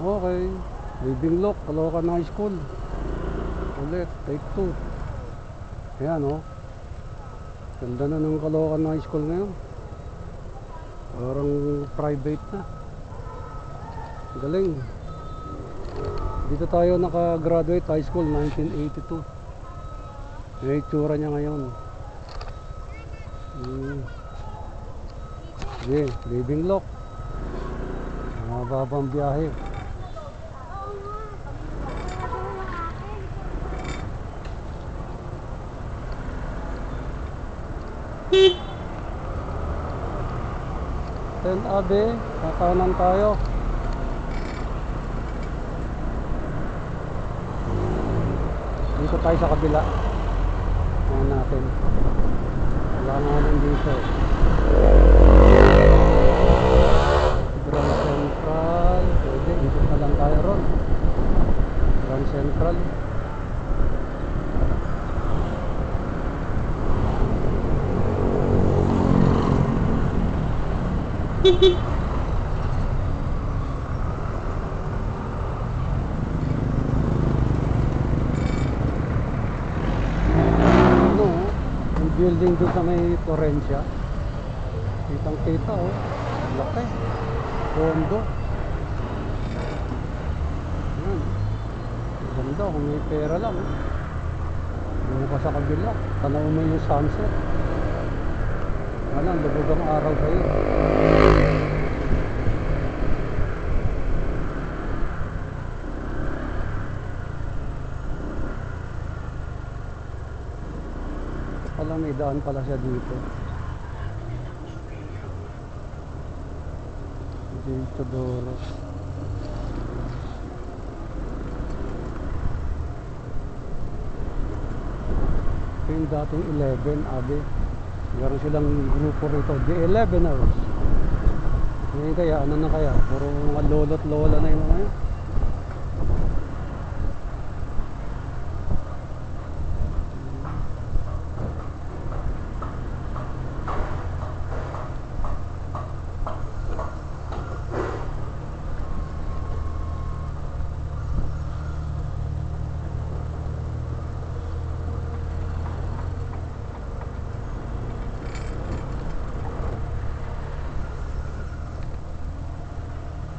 Okay, Living Lock, Caloocan High School. Ulit, take 2. Ayan oh. Ganda na ng Caloocan High School ngayon. Parang private na. Galing. Dito tayo naka-graduate high school 1982. Yung itsura niya ngayon. Okay, Living Lock. Mababang biyahe. Then Abe, kakanan tayo. Dito tayo sa kabila. Ayan natin. Wala natin dito. Grand Central. Pwede, dito na lang tayo ron. Grand Central. Building doon sa may Florencia. Kitang kita oh. Laki. Condo. Ayan. Ganda kung may pera lang oh. Doon ka sa kabila. Tanaw mo yung sunset. Alam, lubog ang araw kayo. Pala may daan pala siya dito. Dito Doro. Ito yung dating 11 Abe. Meron silang grupo rito, the 11ers. Ngayon kaya, ano na kaya? Puro mga lolo't lola na yung mga yun.